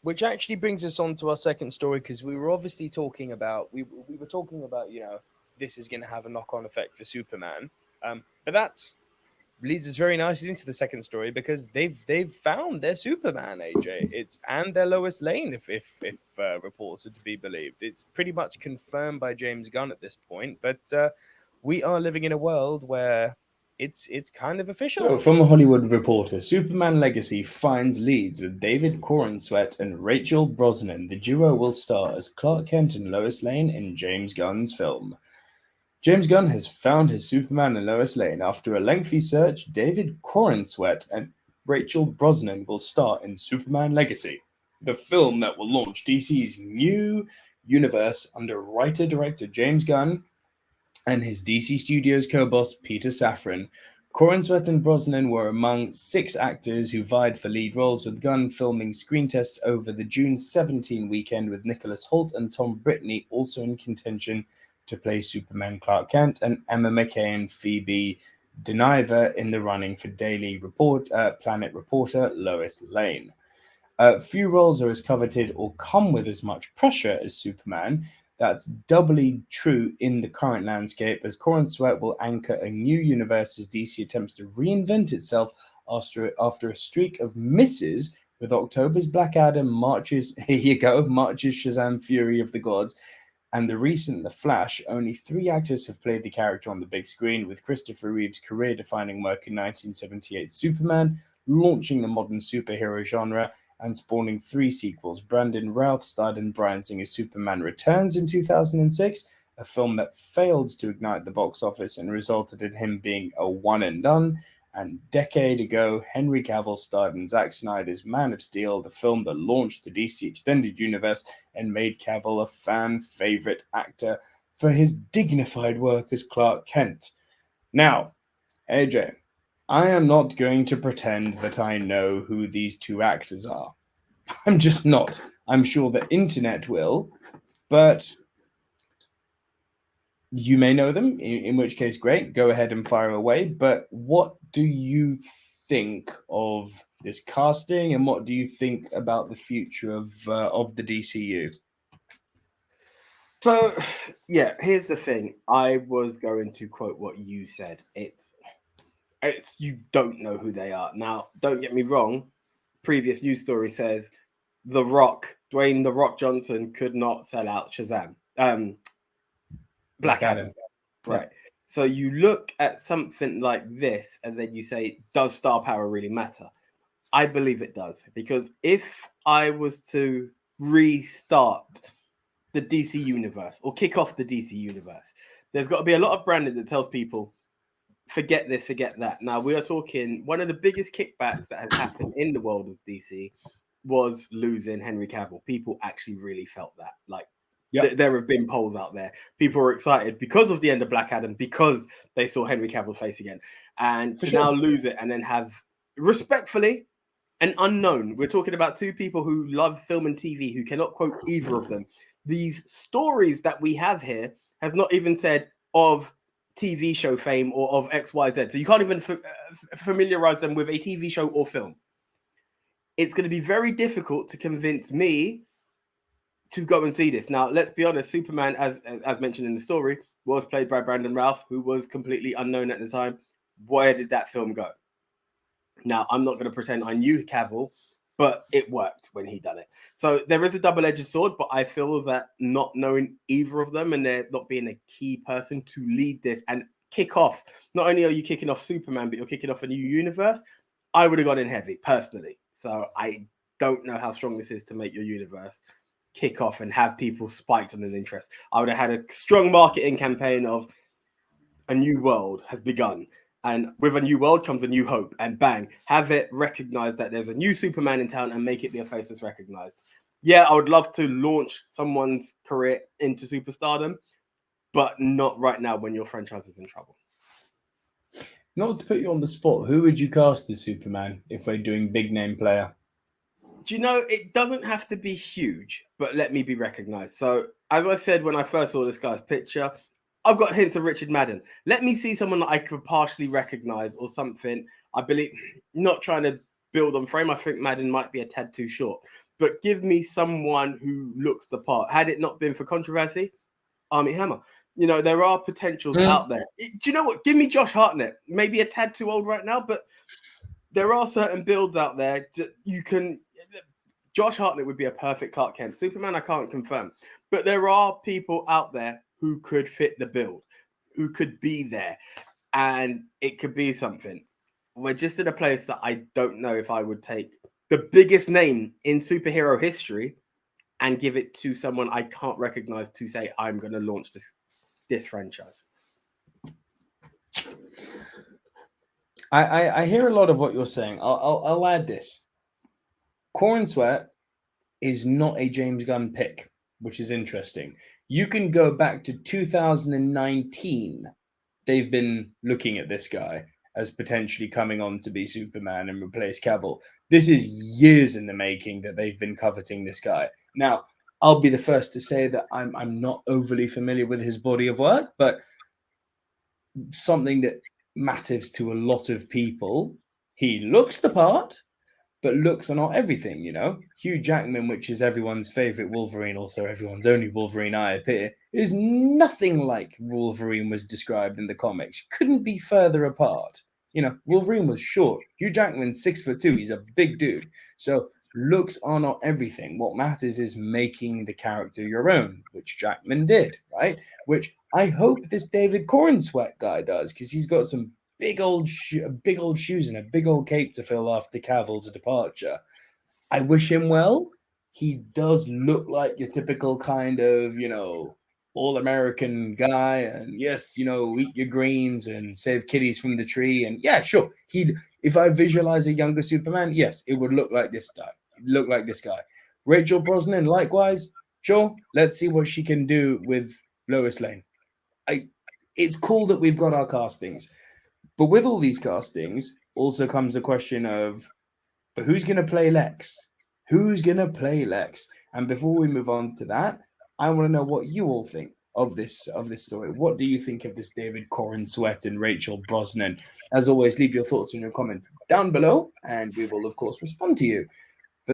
which actually brings us on to our second story, because we were obviously talking about we were talking about, this is going to have a knock-on effect for Superman. But that's leads us very nicely into the second story, because they've found their Superman, AJ. It's and their Lois Lane, if reports are to be believed. It's pretty much confirmed by James Gunn at this point. But we are living in a world where it's kind of So, official. from the Hollywood Reporter, Superman Legacy finds leads with David Corenswet and Rachel Brosnahan. The duo will star as Clark Kent and Lois Lane in James Gunn's film. James Gunn has found his Superman and Lois Lane. After a lengthy search, David Corenswet and Rachel Brosnahan will star in Superman Legacy, the film that will launch DC's new universe under writer-director James Gunn and his DC Studios co-boss Peter Safran. Corenswet and Brosnahan were among 6 actors who vied for lead roles, with Gunn filming screen tests over the June 17 weekend, with Nicholas Hoult and Tom Brittney also in contention to play Superman Clark Kent, and Emma Mackey and Phoebe Dynevor in the running for Planet reporter Lois Lane. Few roles are as coveted or come with as much pressure as Superman. That's doubly true in the current landscape, as Corenswet will anchor a new universe as DC attempts to reinvent itself after a streak of misses, with October's Black Adam, March's Shazam Fury of the Gods, and the recent The Flash. Only 3 actors have played the character on the big screen, with Christopher Reeve's career-defining work in 1978's Superman launching the modern superhero genre and spawning 3 sequels. Brandon Routh starred in Bryan Singer's Superman Returns in 2006, a film that failed to ignite the box office and resulted in him being a one and done. And a decade ago, Henry Cavill starred in Zack Snyder's Man of Steel, the film that launched the DC Extended Universe and made Cavill a fan-favorite actor for his dignified work as Clark Kent. Now, AJ, I am not going to pretend that I know who these 2 actors are. I'm just not. I'm sure the internet will, but you may know them, in which case, great, go ahead and fire away. But what do you think of this casting, and what do you think about the future of the DCU? So, yeah, here's the thing. I was going to quote what you said. It's you don't know who they are. Now, don't get me wrong. Previous news story says Dwayne The Rock Johnson could not sell out Shazam. Black Adam. Right. Yeah. So you look at something like this and then you say, does star power really matter? I believe it does, because if I was to restart the DC universe or kick off the DC universe, there's got to be a lot of branding that tells people, forget this, forget that. Now, we are talking, one of the biggest kickbacks that has happened in the world of DC was losing Henry Cavill. People actually really felt that. Like, there have been polls out there. People were excited because of the end of Black Adam, because they saw Henry Cavill's face again. And now lose it and then have, respectfully, an unknown. We're talking about 2 people who love film and TV who cannot quote either of them. These stories that we have here has not even said of TV show fame or of XYZ. So you can't even familiarize them with a TV show or film. It's going to be very difficult to convince me to go and see this. Now, let's be honest, Superman, as mentioned in the story, was played by Brandon Routh, who was completely unknown at the time. Where did that film go? Now, I'm not going to pretend I knew Cavill, but it worked when he done it. So there is a double-edged sword, but I feel that not knowing either of them and there not being a key person to lead this and kick off, not only are you kicking off Superman, but you're kicking off a new universe, I would have gone in heavy, personally. So I don't know how strong this is to make your universe kick off and have people spiked on an interest. I would have had a strong marketing campaign of a new world has begun. And with a new world comes a new hope, and bang, have it recognized that there's a new Superman in town and make it be a face that's recognized. Yeah, I would love to launch someone's career into superstardom, but not right now when your franchise is in trouble. Not to put you on the spot, who would you cast as Superman if we're doing big name player? Do you know, it doesn't have to be huge, but let me be recognized. So, as I said when I first saw this guy's picture, I've got hints of Richard Madden. Let me see someone that I could partially recognize or something. I believe, not trying to build on frame, I think Madden might be a tad too short. but give me someone who looks the part. Had it not been for controversy, Armie Hammer. You know, there are potentials out there. Do you know what? Give me Josh Hartnett. Maybe a tad too old right now, but there are certain builds out there that you can. Josh Hartnett would be a perfect Clark Kent. Superman, I can't confirm, but there are people out there who could fit the bill, who could be there, and it could be something. We're just in a place that I don't know if I would take the biggest name in superhero history and give it to someone I can't recognize to say I'm going to launch this franchise. I hear a lot of what you're saying. I'll add this. Corenswet is not a James Gunn pick, which is interesting. You can go back to 2019. They've been looking at this guy as potentially coming on to be Superman and replace Cavill. This is years in the making that they've been coveting this guy. Now, I'll be the first to say that I'm not overly familiar with his body of work, but something that matters to a lot of people. He looks the part, but looks are not everything, you know. Hugh Jackman, which is everyone's favorite Wolverine, also everyone's only Wolverine I appear, is nothing like Wolverine was described in the comics. Couldn't be further apart. You know, Wolverine was short. Hugh Jackman's 6'2". He's a big dude. So looks are not everything. What matters is making the character your own, which Jackman did, right? Which I hope this David Corenswet guy does, because he's got some big old shoes and a big old cape to fill after Cavill's departure. I wish him well. He does look like your typical kind of, you know, all-American guy, and yes, you know, eat your greens and save kitties from the tree. And yeah, sure, if I visualize a younger Superman, yes, it would look like this guy. Look like this guy. Rachel Brosnahan, likewise, sure. Let's see what she can do with Lois Lane. It's cool that we've got our castings. But with all these castings, also comes a question of, but who's going to play Lex? Who's going to play Lex? And before we move on to that, I want to know what you all think of this story. What do you think of this David Corenswet and Rachel Brosnahan? As always, leave your thoughts and your comments down below, and we will, of course, respond to you.